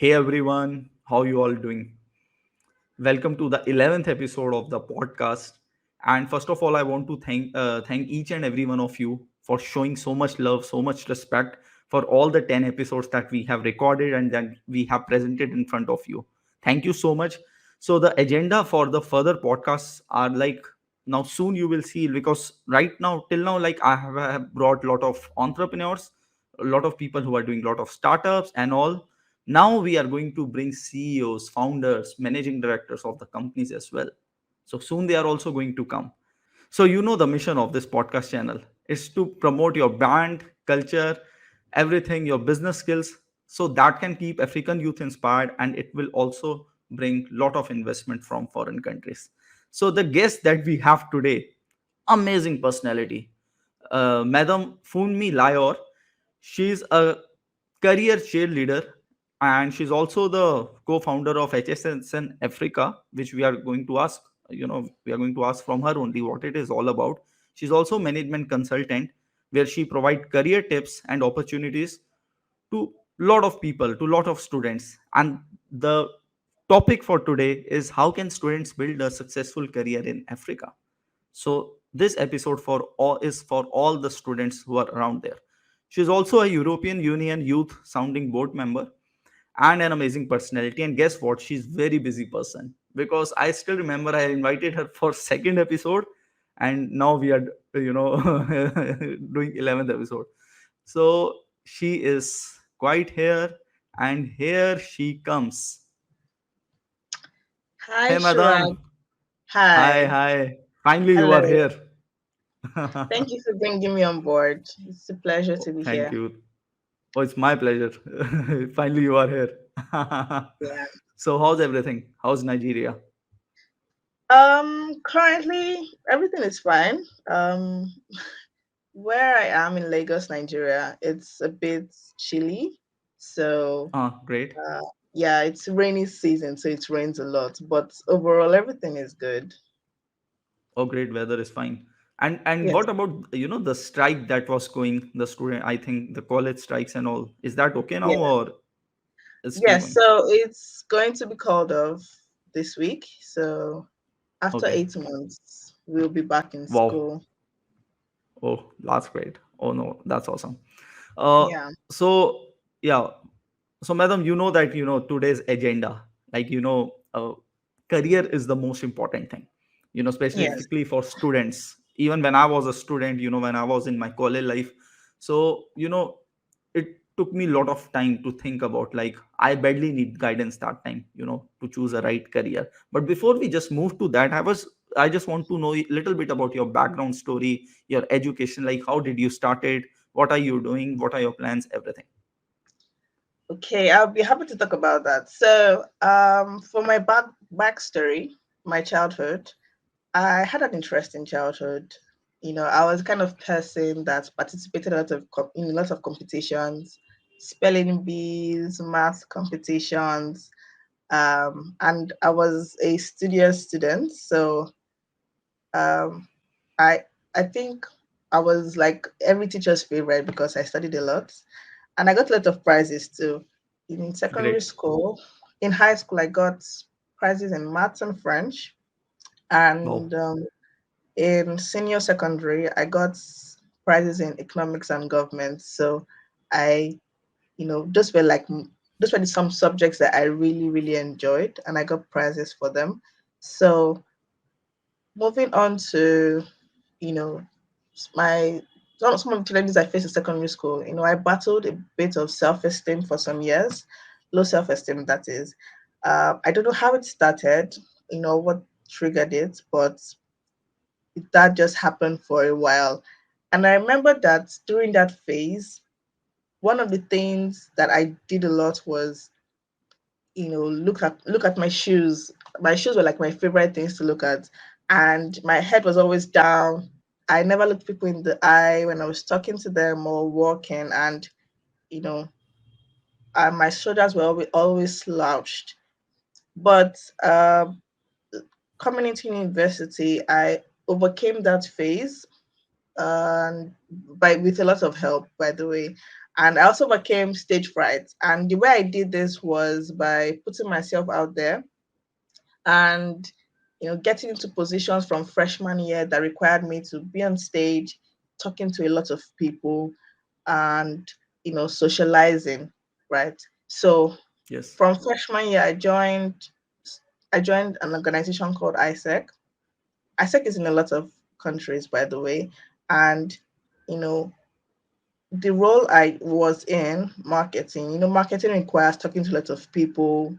Hey everyone, how you all doing? Welcome to the 11th episode of the podcast. And first of all, I want to thank each and every one of you for showing so much love, so much respect for all the 10 episodes that we have recorded and that we have presented in front of you. Thank you so much. So the agenda for the further podcasts are like now soon you will see, because right now till now like I have brought a lot of entrepreneurs, a lot of people who are doing a lot of startups and all. Now we are going to bring CEOs, founders, managing directors of the companies as well. So soon they are also going to come. So you know the mission of this podcast channel is to promote your brand, culture, everything, your business skills, so that can keep African youth inspired, and it will also bring lot of investment from foreign countries. So the guest that we have today, amazing personality, Madam Fúnmiláyọ. She's a career cheerleader, and she's also the co-founder of HSSN Africa, which we are going to ask. We are going to ask from her only what it is all about. She's also management consultant, where she provide career tips and opportunities to lot of people, to lot of students. And the topic for today is how can students build a successful career in Africa. So this episode for all is for all the students who are around there. She's also a European Union Youth Sounding Board member and an amazing personality. And guess what? She's very busy person, because I still remember I invited her for second episode, and now we are doing 11th episode. So she is quite here, and here she comes. Hi, Hey, Chirag. madam. Hi, Hi. hi. Finally, you are Hello. here. Thank you for bringing me on board. It's a pleasure Oh, to be thank here. you. Oh, it's my pleasure. Finally, you are here. Yeah. So, how's everything? How's Nigeria? Currently everything is fine. Where I am in Lagos, Nigeria, it's a bit chilly. So, Great. uh, yeah, it's rainy season, so it rains a lot. But overall, everything is good. Oh, great. Weather is fine. And Yes. what about the strike that was going, the student? I think the college strikes and all. Is that okay now, Yeah. or is still Yes. going? So it's going to be called off this week. So after Okay. 8 months, we'll be back in Wow. school. Oh, that's great. Oh no, that's awesome. Uh, Yeah. so yeah, so madam, you know that today's agenda, like career is the most important thing. Yes. Specifically for students. Even when I was a student, when I was in my college life, so it took me a lot of time to think about, like, I badly need guidance that time, to choose a right career. But before we just move to that, I just want to know a little bit about your background story, your education, like how did you start it, what are you doing, what are your plans, everything. Okay, I'll be happy to talk about that. So, for my backstory, my childhood, I had an interesting childhood. I was kind of person that participated in lots of competitions, spelling bees, math competitions, and I was a studious student. So, um, I I think I was like every teacher's favorite because I studied a lot, and I got a lot of prizes too. In secondary Great. school, in high school, I got prizes in maths and French, Wow. and in senior secondary, I got prizes in economics and government. So I, those were some subjects that I really really enjoyed, and I got prizes for them. So moving on to you know my some of the challenges I faced in secondary school. I battled a bit of self-esteem for some years, low self-esteem that is. I don't know how it started, what triggered it, but that just happened for a while. And I remember that during that phase, one of the things that I did a lot was, look at my shoes. My shoes were like my favorite things to look at, and my head was always down. I never looked people in the eye when I was talking to them or walking, and you know, my shoulders were always slouched. But coming into university, I overcame that phase, and by with a lot of help, by the way. And I also became stage fright. And the way I did this was by putting myself out there and getting into positions from freshman year that required me to be on stage, talking to a lot of people, and socializing, right? So Yes. from freshman year, I joined an organization called ISEC. ISEC is in a lot of countries, by the way, and you know the role I was in, marketing. Marketing requires talking to a lot of people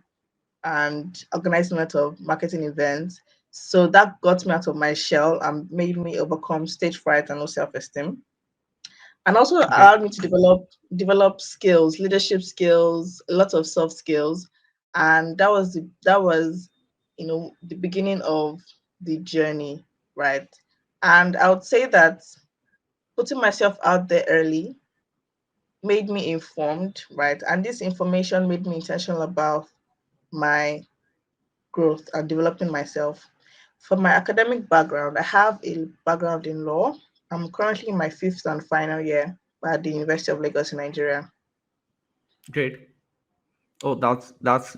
and organizing a lot of marketing events. So that got me out of my shell and made me overcome stage fright and low self-esteem. And also Great. allowed me to develop skills, leadership skills, a lot of soft skills. And that was the beginning of the journey, right? And I would say that putting myself out there early made me informed, right? And this information made me intentional about my growth and developing myself. For my academic background, I have a background in law. I'm currently in my fifth and final year at the University of Lagos in Nigeria. Great. Oh, that's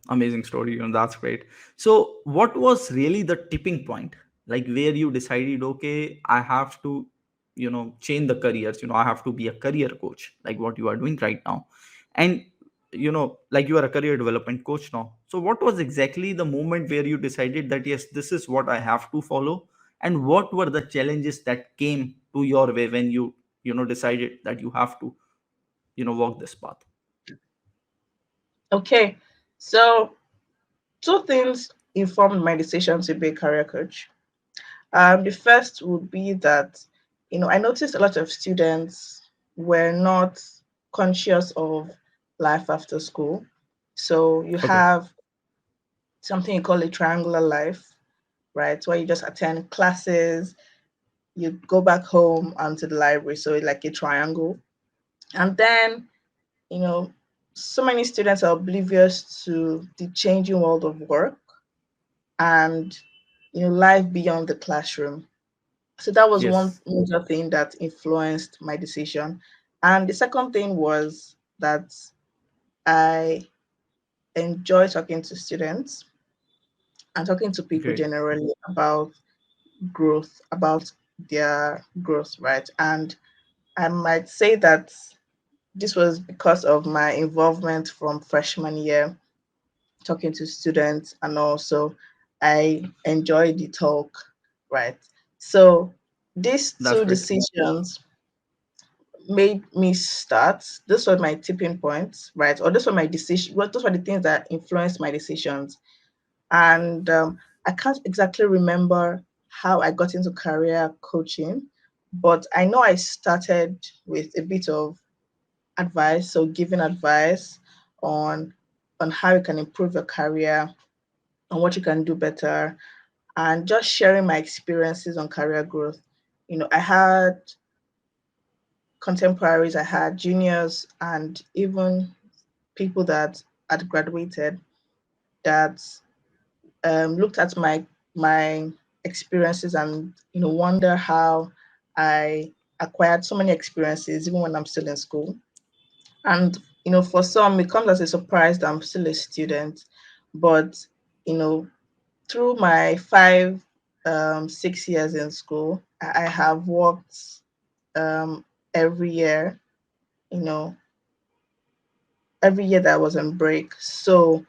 amazing story. That's great. So, what was really the tipping point, like where you decided, okay, I have to, change the careers. I have to be a career coach, like what you are doing right now, and like you are a career development coach now. So, what was exactly the moment where you decided that yes, this is what I have to follow, and what were the challenges that came to your way when you decided that you have to walk this path? Okay, so two things informed my decision to be a career coach. The first would be that, I noticed a lot of students were not conscious of life after school. So you Okay. have something you call a triangular life, right? Where you just attend classes, you go back home and to the library. So it's like a triangle. And then, you know, so many students are oblivious to the changing world of work and life beyond the classroom. So that was one Yes. major thing that influenced my decision. And the second thing was that I enjoy talking to students and talking to people Great. generally about growth, about their growth, right? And I might say that this was because of my involvement from freshman year, talking to students, and also I enjoy the talk, right? So these That's two great. decisions made me start. This was my tipping point, right? Or this were my decision. Well, those were the things that influenced my decisions. And I can't exactly remember how I got into career coaching, but I know I started with a bit of advice, so giving advice on how you can improve your career and what you can do better, and just sharing my experiences on career growth. I had contemporaries, I had juniors, and even people that had graduated that looked at my experiences and wonder how I acquired so many experiences even when I'm still in school. And for some, it comes as a surprise that I'm still a student. But you know, through my 6 years in school, I have worked every year. You know, every year that I was on break. So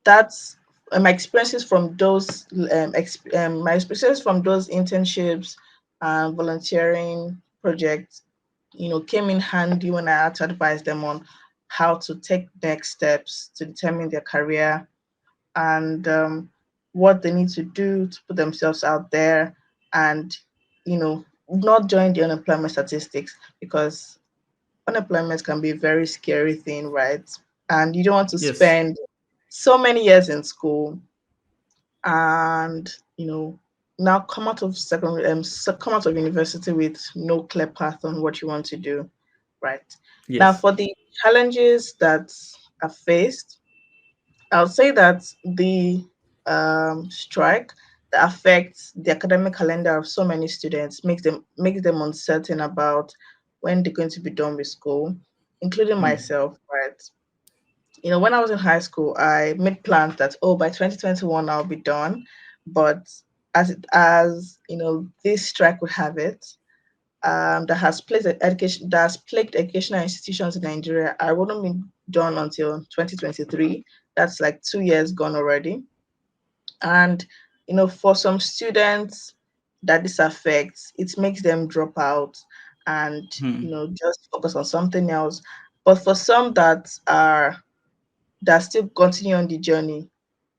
that's my experiences from those my experiences from those internships and volunteering projects came in handy when I had to advise them on how to take next steps to determine their career and what they need to do to put themselves out there and not join the unemployment statistics, because unemployment can be a very scary thing, right? And you don't want to Yes. spend so many years in school and now come out of secondary come out of university with no clear path on what you want to do, right? Now, Yes. for the challenges that are faced, I would say that the strike that affects the academic calendar of so many students makes them uncertain about when they're going to be done with school. including Hmm. myself, right? When I was in high school, I made plans that, oh, by 2021 I'll be done. But as this strike would have it, that has plagued educational institutions in Nigeria, I wouldn't be done until 2023. That's like 2 years gone already. And for some students that this affects, it makes them drop out and Hmm. just focus on something else. But for some that still continue on the journey,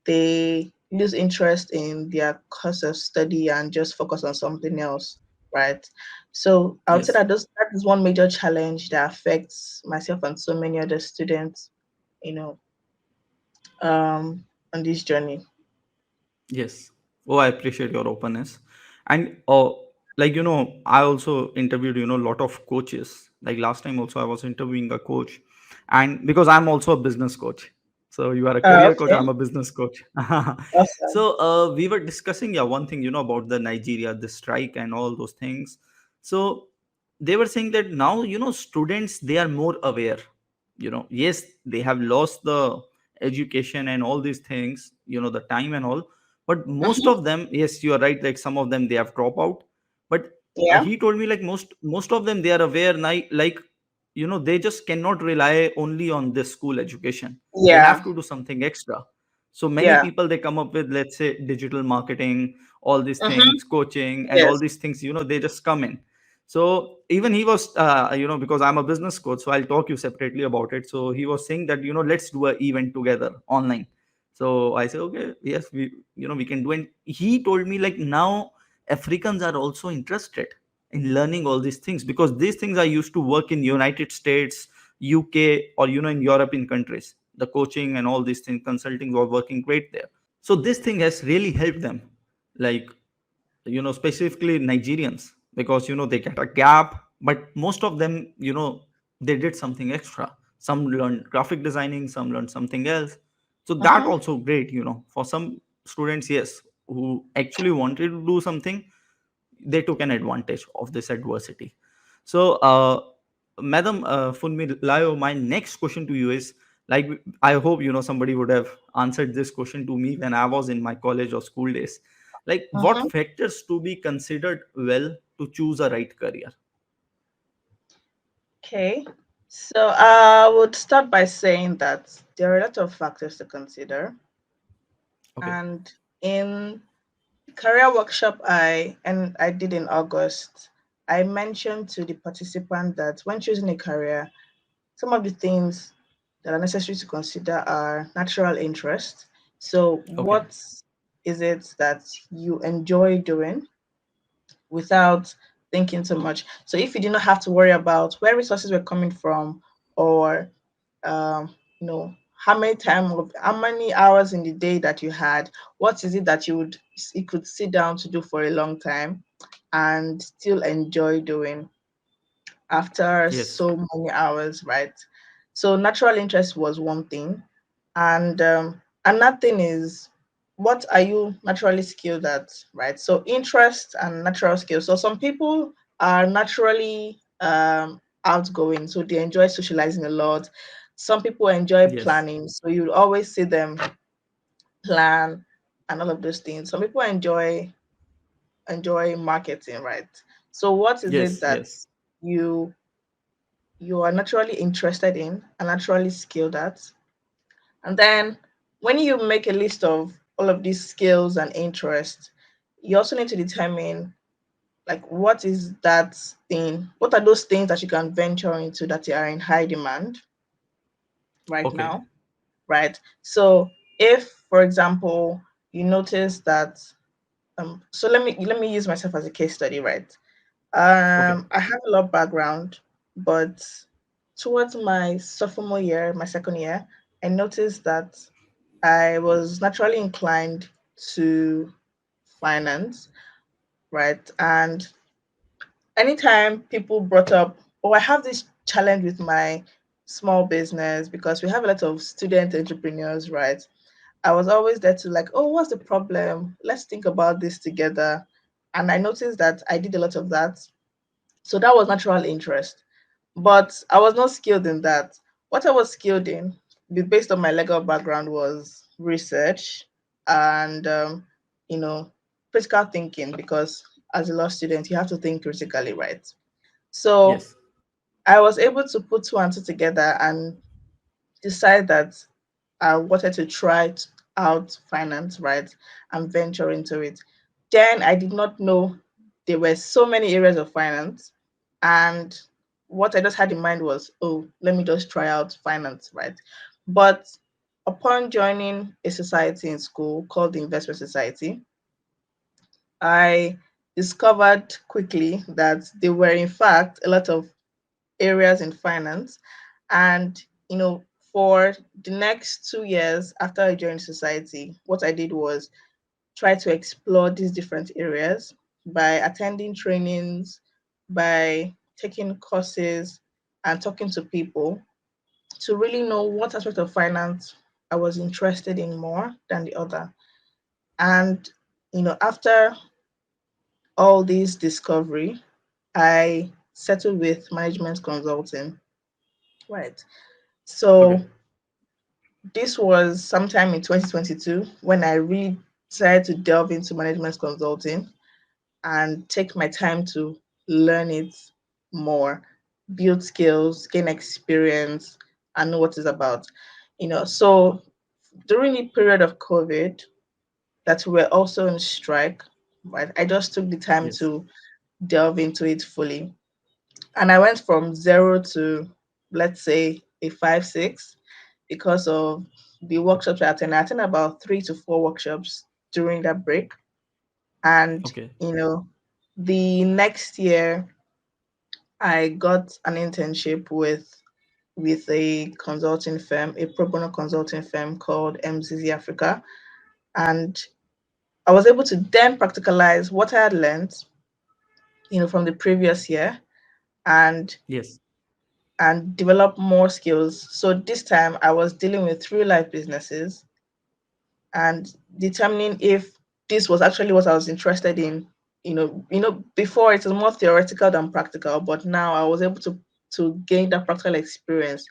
they lose interest in their course of study and just focus on something else, right? So I would say Yes. that is one major challenge that affects myself and so many other students, you know, on this journey. Yes. Oh, I appreciate your openness. And like I also interviewed a lot of coaches. Like last time also I was interviewing a coach, and because I'm also a business coach. So you are a career coach, Okay, I'm a business coach. awesome. So we were discussing, yeah, one thing about the Nigeria, the strike and all those things. So they were saying that now students, they are more aware. Yes, they have lost the education and all these things, the time and all, but most Hmm. of them, yes, you are right, like some of them they have dropped out. But Yeah, he told me like most of them, they are aware now, like they just cannot rely only on this school education. They yeah, have to do something extra. So many yeah. people, they come up with, let's say, digital marketing, all these Hmm. things, coaching and all Yes. these things, they just come in. So even he was because I'm a business coach, so I'll talk you separately about it. So he was saying that let's do a event together online. So I said, okay, yes, we can do. And he told me like now Africans are also interested in learning all these things, because these things are used to work in United States, UK, or in European countries. The coaching and all these things, consulting, were working great there. So this thing has really helped them, like specifically Nigerians, because they get a gap. But most of them, they did something extra. Some learned graphic designing, some learned something else. So that Hmm. also great, for some students, yes, who actually wanted to do something, they took an advantage of this adversity. So Madam Fúnmiláyọ, my next question to you is, like, I hope somebody would have answered this question to me when I was in my college or school days. Like, what Hmm. factors to be considered well to choose a right career? Okay. So I would start by saying that there are a lot of factors to consider. Okay. And in career workshop I did in August, I mentioned to the participant that when choosing a career, some of the things that are necessary to consider are natural interest. So Okay. what is it that you enjoy doing without thinking too much? So if you do not have to worry about where resources were coming from, or um, how many hours in the day that you had, what is it that you could sit down to do for a long time and still enjoy doing after Yes. so many hours, right? So natural interest was one thing, and another thing is, what are you naturally skilled at, right? So interest and natural skills. So some people are naturally outgoing, so they enjoy socializing a lot. Some people enjoy Yes. planning, so you always see them plan and all of those things. Some people enjoy marketing, right? So what is it Yes. that Yes. you you are naturally interested in and naturally skilled at? And then when you make a list of all of these skills and interests, you also need to determine, like, what are those things that you can venture into that are in high demand right Okay. now, right? So if, for example, you notice that so let me use myself as a case study, right? Okay. I have a lot of background, but towards my sophomore year, my second year, I noticed that I was naturally inclined to finance, right? And anytime people brought up, oh, I have this challenge with my small business because we have a lot of student entrepreneurs, right? I was always there to, like, oh, what's the problem? Let's think about this together. And I noticed that I did a lot of that. So that was natural interest. but I was not skilled in that. What I was skilled in, based on my legal background, was research and you know critical thinking, because as a law student you have to think critically, right? So Yes. I was able to put two and two together and decide that I wanted to try out finance, right, and venture into it. Then I did not know there were so many areas of finance, and what I just had in mind was, oh, let me just try out finance, right? But upon joining a society in school called the Investment Society, I discovered quickly that there were, in fact, a lot of areas in finance. And, you know, for the next 2 years after I joined society, what I did was try to explore these different areas by attending trainings, by taking courses, and talking to people to really know what aspect of finance I was interested in more than the other. And, after all this discovery, I settled with management consulting. Right. So Okay. this was sometime in 2022 when I really decided to delve into management consulting and take my time to learn it more, build skills, gain experience, and know what it's about. So during the period of COVID, that we were also in strike, right? I just took the time Yes. to delve into it fully. And I went from zero to, let's say, a 5 6 because of the workshops I attended. I attended about 3 to 4 workshops during that break. And, Okay. the next year I got an internship with a consulting firm, a pro bono consulting firm called MZZ Africa. And I was able to then practicalize what I had learned, from the previous year, and Yes. develop more skills. So this time I was dealing with real life businesses and determining if this was actually what I was interested in. Before it was more theoretical than practical, but now I was able to gain that practical experience.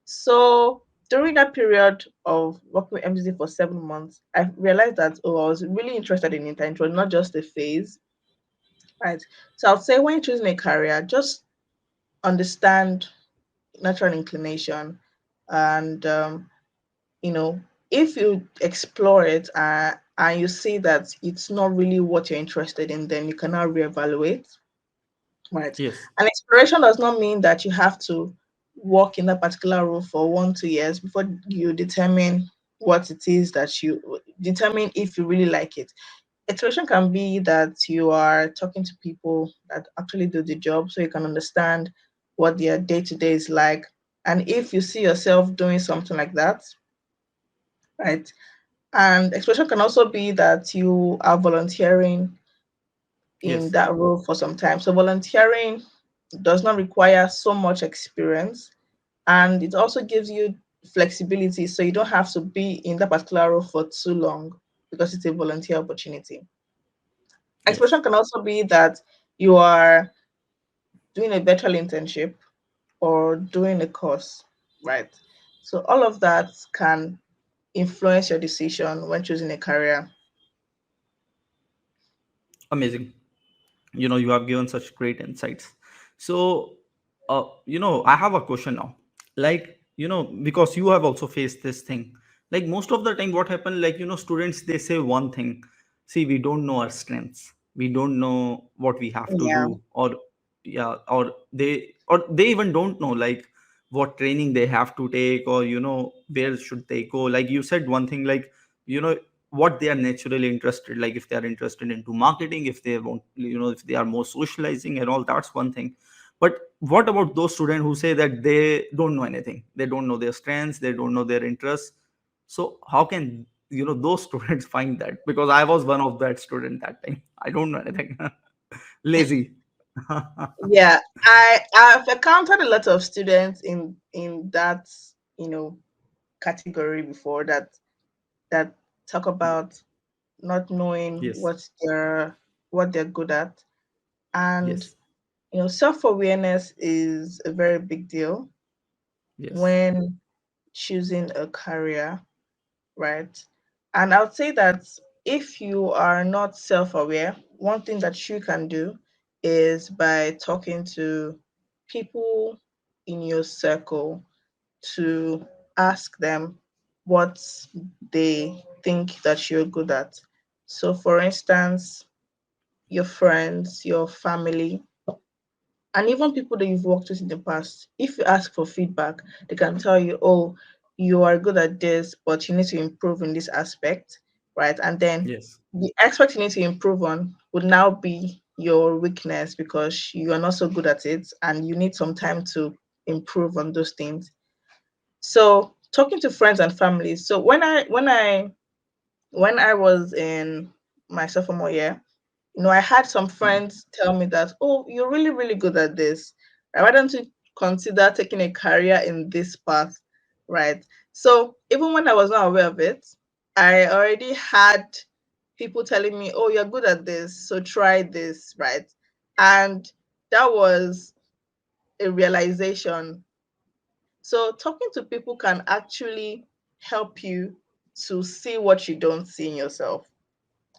So during that period of working with MCC for 7 months, I realized that, I was really interested in it, and it was not just a phase, right? So I'd say when choosing a career, just understand natural inclination, and you know if you explore it, and you see that it's not really what you're interested in, then you can now reevaluate, right? Yes. And exploration does not mean that you have to work in that particular role for 1 2 years before you determine what it is that you determine if you really like it. Exploration can be that you are talking to people that actually do the job so you can understand what their day to day is like. And if you see yourself doing something like that, right? And exploration can also be that you are volunteering in Yes. that role for some time. So volunteering does not require so much experience, and it also gives you flexibility so you don't have to be in that particular role for too long because it's a volunteer opportunity. Yes. Exploration can also be that you are doing a virtual internship or doing a course, right? So all of that can influence your decision when choosing a career. Amazing. You have given such great insights. So, I have a question now. Like, because you have also faced this thing. Like most of the time, what happened? Like, students, they say one thing. See, we don't know our strengths. We don't know what we have to Yeah. do, or yeah, or they even don't know like what training they have to take, or where should they go. Like you said one thing, like you know what they are naturally interested, like if they are interested into marketing, if they want, if they are more socializing and all, that's one thing. But what about those students who say that they don't know anything, they don't know their strengths, they don't know their interests? So how can those students find that? Because I was one of that student that time. I don't know anything. Lazy. Yeah, I've encountered a lot of students in that you know category before, that talk about not knowing Yes. what they're good at. And Yes. self-awareness is a very big deal Yes. when choosing a career, right? And I would say that if you are not self-aware, one thing that you can do is by talking to people in your circle to ask them what they think that you're good at. So, for instance, your friends, your family, and even people that you've worked with in the past, if you ask for feedback, they can tell you, oh, you are good at this, but you need to improve in this aspect, right? And then Yes. the aspect you need to improve on would now be your weakness because you are not so good at it and you need some time to improve on those things. So talking to friends and family. So when I was in my sophomore year, I had some Mm. friends tell me that, oh, you're really, really good at this. Why don't you consider taking a career in this path? Right. So even when I was not aware of it, I already had people telling me, oh, you're good at this. So try this. Right. And that was a realization. So talking to people can actually help you to see what you don't see in yourself.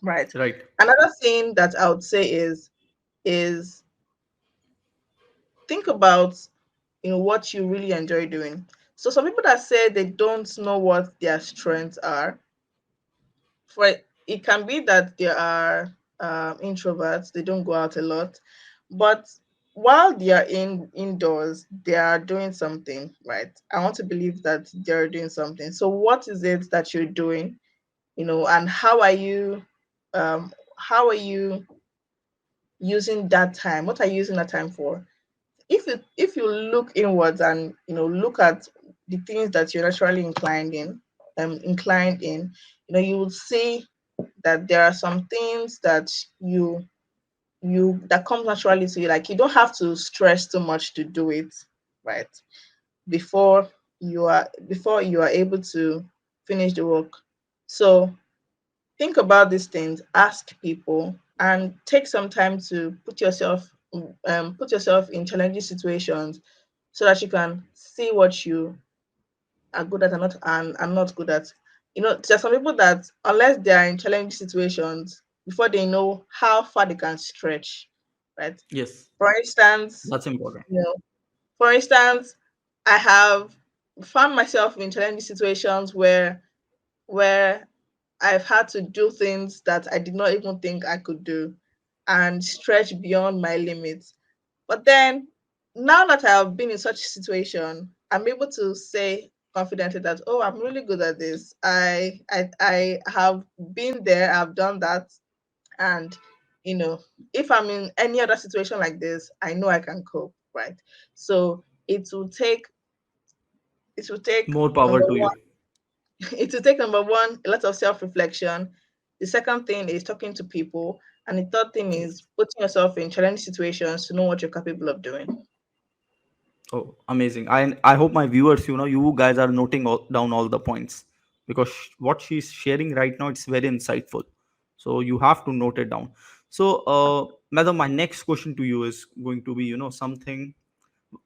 Right. Right. Another thing that I would say is think about what you really enjoy doing. So some people that say they don't know what their strengths are, for it can be that they are introverts, they don't go out a lot, but while they are indoors, they are doing something, right? I want to believe that they're doing something. So what is it that you're doing, and how are you using that time? What are you using that time for? If you look inwards and look at the things that you're naturally inclined in, you will see that there are some things that you that comes naturally to you. Like you don't have to stress too much to do it, right? Before before you are able to finish the work. So think about these things, ask people, and take some time to put yourself in challenging situations so that you can see what you are good at and not good at. There are some people that unless they are in challenging situations before they know how far they can stretch, right? Yes. For instance, That's important. you know, for instance, I have found myself in challenging situations where I've had to do things that I did not even think I could do and stretch beyond my limits. But then, now that I have been in such a situation, I'm able to say confidently that, oh, I'm really good at this. I have been there, I've done that, and you know, if I'm in any other situation like this, I know I can cope, right? So it will take More power number to one, you. it will take number one, a lot of self-reflection. The second thing is talking to people, and the third thing is Yes. putting yourself in challenging situations to know what you're capable of doing. Oh, amazing. I hope my viewers, you guys are noting down all the points, because what she's sharing right now, it's very insightful. So you have to note it down. So, madam, my next question to you is going to be, something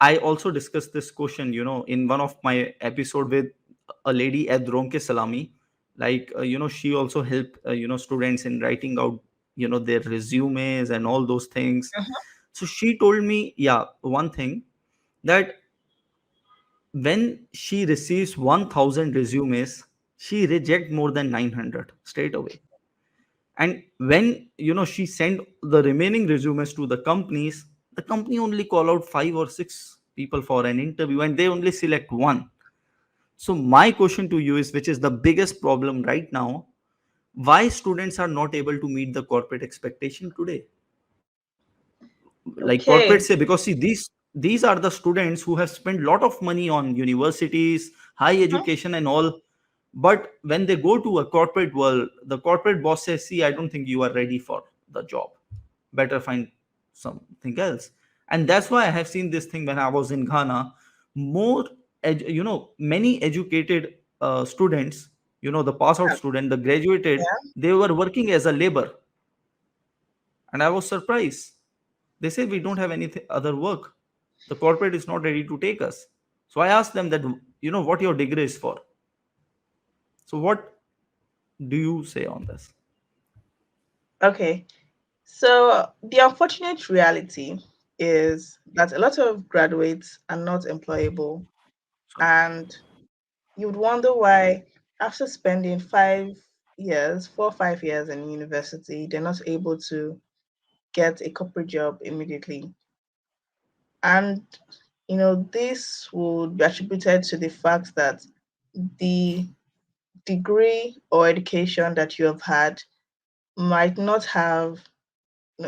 I also discussed this question, in one of my episode with a lady at Ronke Salami. Like, she also helped, students in writing out, their resumes and all those things. So she told me, yeah, one thing, that when she receives 1000 resumes, she reject more than 900 straight away. And when she send the remaining resumes to the company only call out 5 or 6 people for an interview, and they only select one. So my question to you is, which is the biggest problem right now, why students are not able to meet the corporate expectation today? Like corporate Okay. say, because see, these are the students who have spent lot of money on universities, high Mhm. education and all. But when they go to a corporate world, the corporate boss says, see, I don't think you are ready for the job, better find something else. And that's why I have seen this thing when I was in Ghana. More many educated students, the pass out Yeah. student, the graduated, Yeah. they were working as a labor. And I was surprised. They say we don't have any other work. The corporate is not ready to take us. So I asked them that, what your degree is for. So what do you say on this? Okay. So the unfortunate reality is that a lot of graduates are not employable, Sorry. and you would wonder why, after spending 5 years, 4 or 5 years in university, they're not able to get a corporate job immediately. And this would be attributed to the fact that the degree or education that you have had might not have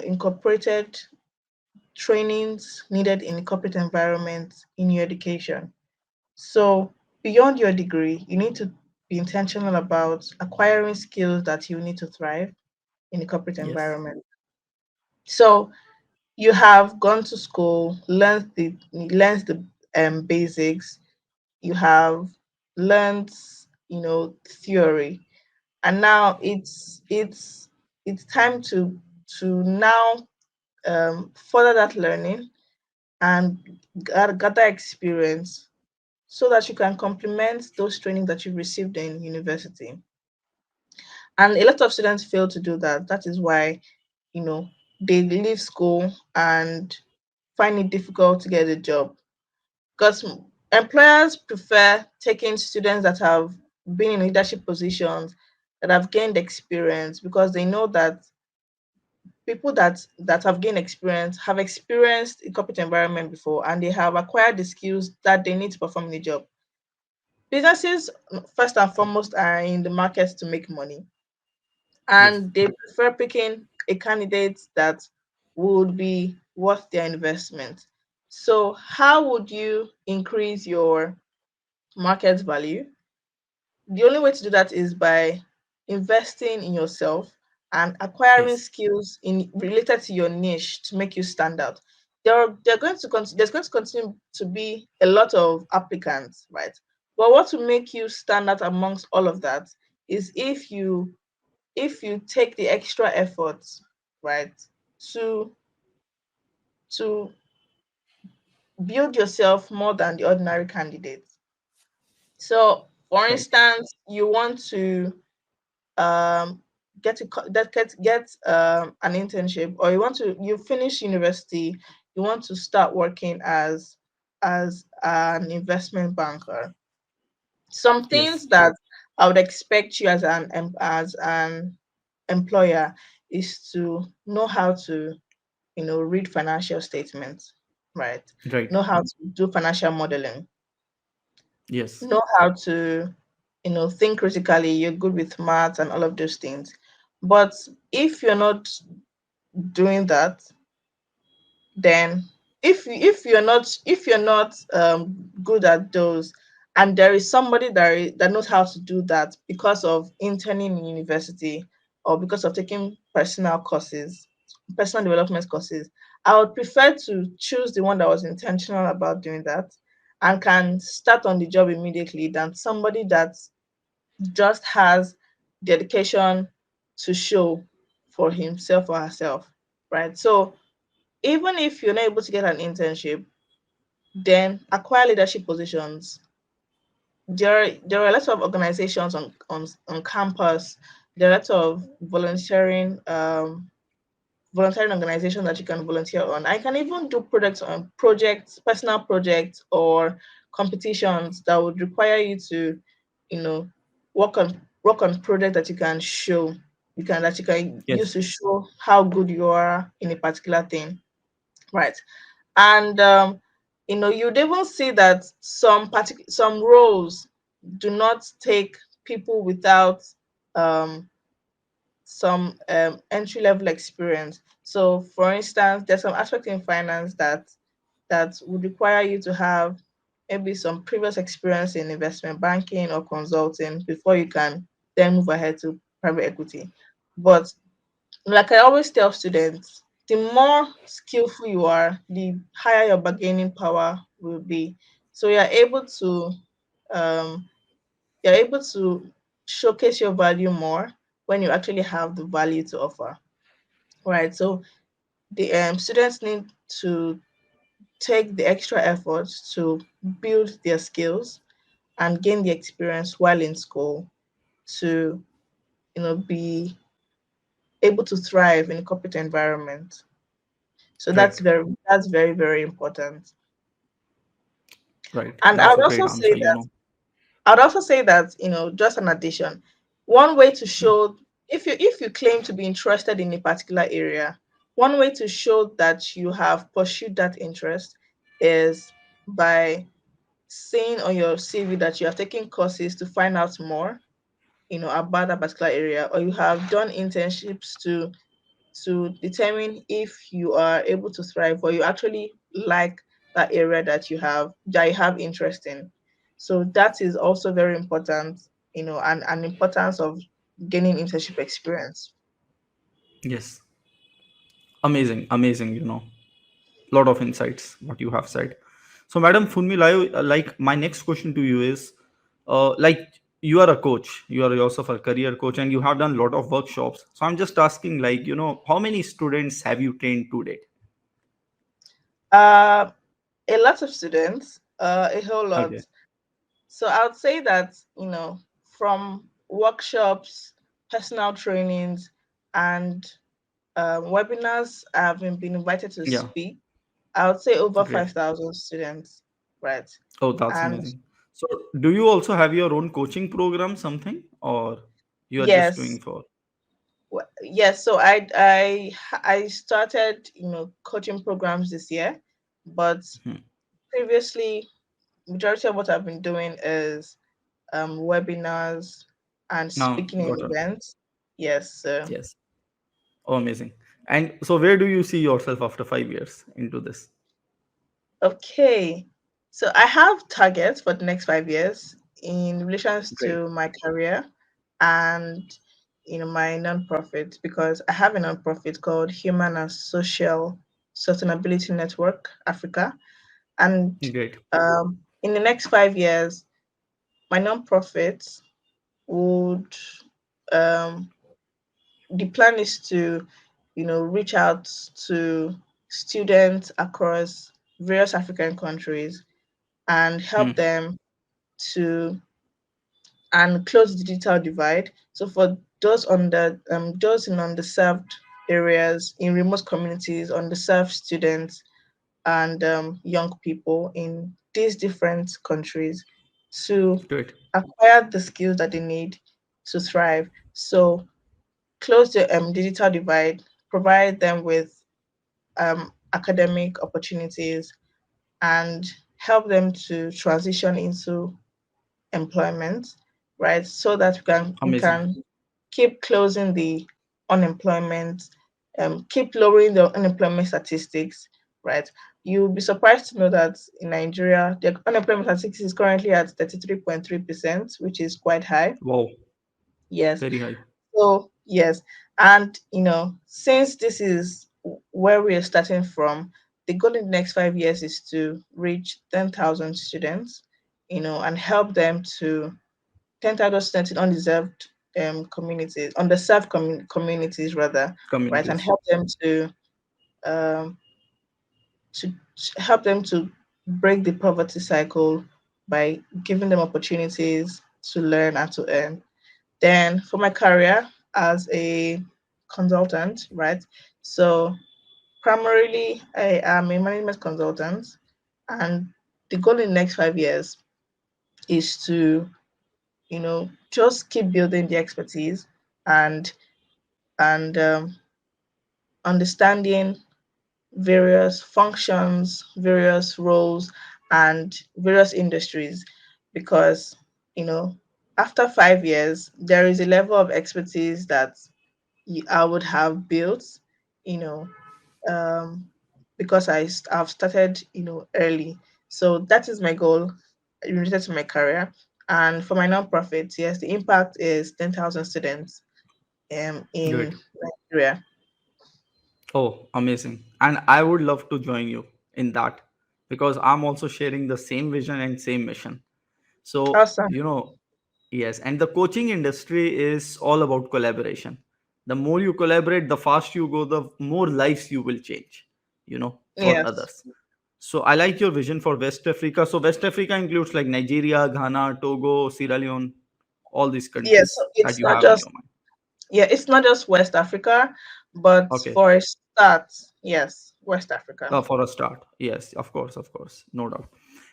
incorporated trainings needed in the corporate environment in your education. So, beyond your degree, you need to be intentional about acquiring skills that you need to thrive in the corporate Yes. environment. So, you have gone to school, learned the basics. You have learned, theory, and now it's time to now further that learning and gather experience so that you can complement those training that you received in university. And a lot of students fail to do that. That is why, you know, they leave school and find it difficult to get a job because employers prefer taking students that have been in leadership positions, that have gained experience, because they know that people that have gained experience have experienced a corporate environment before, and they have acquired the skills that they need to perform in the job. Businesses, first and foremost, are in the market to make money, Yes. and they prefer picking a candidate that would be worth their investment. So, how would you increase your market value? The only way to do that is by investing in yourself and acquiring Yes. skills in related to your niche to make you stand out. There's going to continue to be a lot of applicants, right? But what will make you stand out amongst all of that is if you take the extra effort, right, to to build yourself more than the ordinary candidate. So, for Right. instance, you want to um get an internship, or you finish university, you want to start working as an investment banker. Some Yes. things that I would expect you as an employer is to know how to read financial statements, right? Right. Know how to do financial modeling, Yes. know how to think critically. You're good with maths and all of those things. But if you're not doing that, then if you're not good at those, and there is somebody that knows how to do that because of interning in university or because of taking personal development courses, I would prefer to choose the one that was intentional about doing that and can start on the job immediately than somebody that just has dedication to show for himself or herself, right? So even if you're not able to get an internship, then acquire leadership positions. There are lots of organizations on campus. There are lots of volunteering organizations that you can volunteer on. I can even do projects, personal projects, or competitions that would require you to, you know, work on projects that you can show, you can use Yes. to show how good you are in a particular thing, right? And you'd even see that some roles do not take people without um, some entry level experience. So, for instance, there's some aspect in finance that would require you to have maybe some previous experience in investment banking or consulting before you can then move ahead to private equity. But like I always tell students, the more skillful you are, the higher your bargaining power will be. So um, you're able to showcase your value more when you actually have the value to offer. Right. So The students need to take the extra efforts to build their skills and gain the experience while in school to be able to thrive in a corporate environment. So Right. that's very, very important. Right. And That's a great answer, you know. I'd also say that, just an addition, one way to show, if you claim to be interested in a particular area, one way to show that you have pursued that interest is by saying on your CV that you have taken courses to find out more, about that particular area, or you have done internships to determine if you are able to thrive or you actually like that area that you have interest in. So that is also very important, and an importance of gaining internship experience. Yes. Amazing. Amazing, you know. Lot of insights what you have said. So Madam Fúnmiláyọ, like my next question to you is, like you are a coach, you are yourself a career coach, and you have done a lot of workshops. So I'm just asking, like, you know, how many students have you trained to date? Uh, a lot of students, a whole lot. Okay. So I would say that, from workshops, personal trainings, and webinars, I've been invited to Yeah. speak. I would say over Great. 5,000 students, right? Oh, that's And amazing. So do you also have your own coaching program, something, or you are just yes, doing for? yes. So I started, coaching programs this year, but Hmm. previously, majority of what I've been doing is webinars and Now speaking in got it. events. Yes. So Yes. Oh, amazing. And so where do you see yourself after 5 years into this? okay. So I have targets for the next 5 years in relations Great. to my career and my nonprofit, because I have a nonprofit called Human and Social Sustainability Network Africa. And Great. in the next 5 years, my nonprofit would um, the plan is to, reach out to students across various African countries and help Hmm. them to and close the digital divide. So for those in underserved areas, in remote communities, underserved students, and young people in these different countries to Great. acquire the skills that they need to thrive. So close the digital divide, provide them with academic opportunities, and help them to transition into employment, right? So that Amazing. we can keep closing the unemployment, keep lowering the unemployment statistics, right? You'll be surprised to know that in Nigeria, the unemployment statistics is currently at 33.3%, which is quite high. Wow. Yes. Very high. So, yes. And, since this is where we are starting from, the goal in the next 5 years is to reach 10,000 students, and help them to 10,000 students in undeserved communities, underserved communities rather, right, and Communities. um, to help them to break the poverty cycle by giving them opportunities to learn and to earn. Then for my career as a consultant, right? So primarily I am a management consultant, and the goal in the next 5 years is to, just keep building the expertise and and understanding various functions, various roles, and various industries, because you know after 5 years there is a level of expertise that I would have built, you know, um, because I've started, early. So that is my goal related to my career. And for my nonprofit, yes, the impact is 10,000 students Great. in Nigeria. Oh, amazing. And I would love to join you in that because I'm also sharing the same vision and same mission. So, Awesome. you know, yes, and the coaching industry is all about collaboration. The more you collaborate, the fast you go, the more lives you will change, for Yes. others. So I like your vision for West Africa. So West Africa includes like Nigeria, Ghana, Togo, Sierra Leone, all these Yes. So countries that it's you not have in just your mind. it's not just West Africa, but Okay. for a start, yes, West Africa. For a start, yes, of course, no doubt.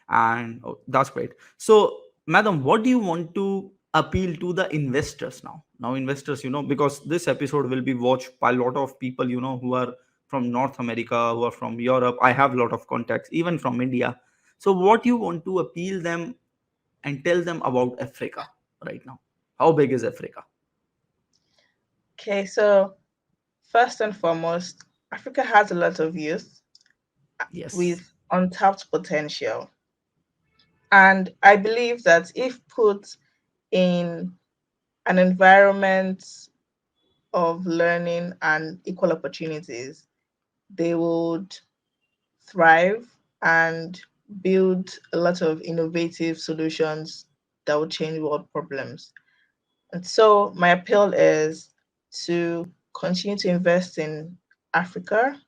And that's great. So, madam, what do you want to appeal to the investors now? Now, investors, because this episode will be watched by a lot of people, who are from North America, who are from Europe. I have a lot of contacts, even from India. So, what you want to appeal them and tell them about Africa right now? How big is Africa? Okay, so first and foremost, Africa has a lot of youth Yes, with untapped potential. And I believe that if put in an environment of learning and equal opportunities, they would thrive and build a lot of innovative solutions that will change world problems. And so my appeal is to continue to invest in Africa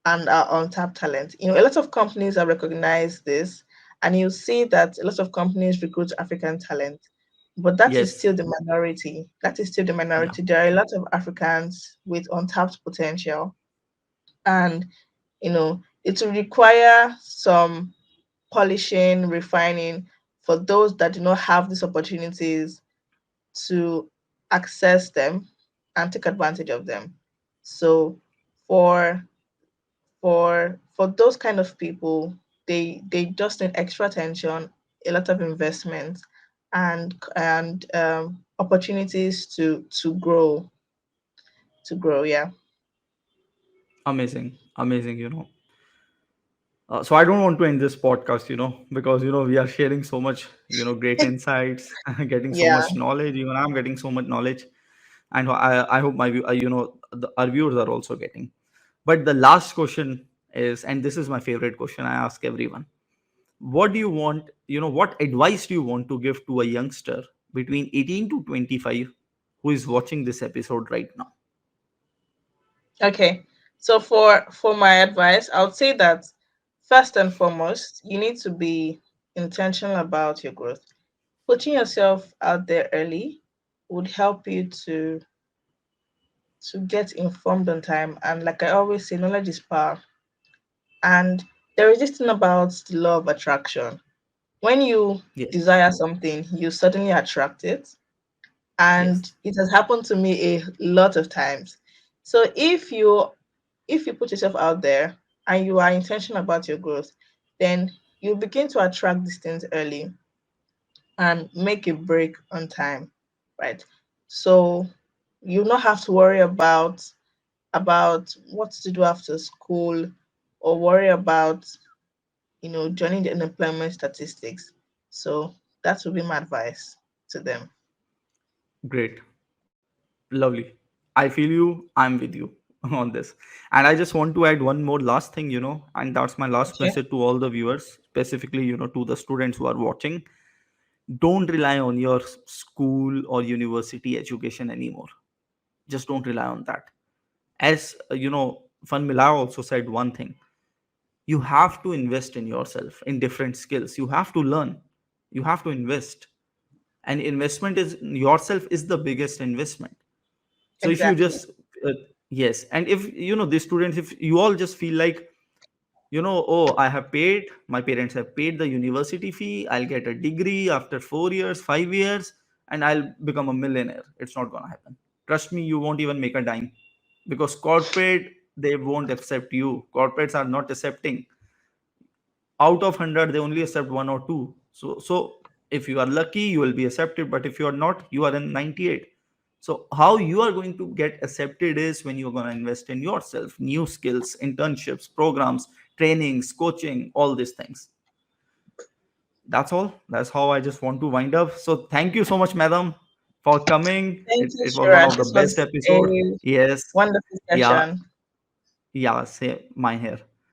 and our untapped talent. A lot of companies have recognized this, and you see that a lot of companies recruit African talent, but that is yes, still the minority. That is still the yeah, minority. There are a lot of Africans with untapped potential, and it will require some polishing, refining for those that do not have these opportunities to access them and take advantage of them. So for for those kind of people, they just need extra attention, a lot of investment, and opportunities to grow. Yeah. amazing, amazing. So I don't want to end this podcast, because we are sharing so much, great insights, getting so Yeah. much knowledge. Even I'm getting so much knowledge, and I hope our viewers are also getting. But the last question is, and this is my favorite question I ask everyone: what do you want? What advice do you want to give to a youngster between 18 to 25 who is watching this episode right now? Okay. So for my advice, I would say that first and foremost, you need to be intentional about your growth. Putting yourself out there early would help you to get informed on time. And like I always say, knowledge is power. And there is this thing about the law of attraction. When you Yes, desire something, you suddenly attract it. yes, And it has happened to me a lot of times. So if you put yourself out there and you are intentional about your growth, then you begin to attract these things early and make a break on time, right? So you not have to worry about what to do after school or worry about joining the unemployment statistics. So that would be my advice to them. great. Lovely. I feel you. I'm with you on this. And I just want to add one more last thing, and that's my last Okay. message to all the viewers, specifically, to the students who are watching. Don't rely on your school or university education anymore. Just don't rely on that. As Fúnmiláyọ also said one thing: you have to invest in yourself in different skills. You have to learn. You have to invest. And investment is yourself is the biggest investment. So if you Exactly. just yes, and if the students, if you all just feel like, oh, I have paid, my parents have paid the university fee, I'll get a degree after 4 years, 5 years, and I'll become a millionaire. It's not going to happen. Trust me, you won't even make a dime, because corporate, they won't accept you. Corporates are not accepting. Out of 100, they only accept one or two. So if you are lucky, you will be accepted, but if you are not, you are in 98. So how you are going to get accepted is when you're going to invest in yourself, new skills, internships, programs, trainings, coaching, all these things. That's all. That's how I just want to wind up. So thank you so much, madam, for coming. Thank it, you, it was one Chirag. of the This best was a episode. Yes. wonderful Yeah. session. Yeah, same my hair.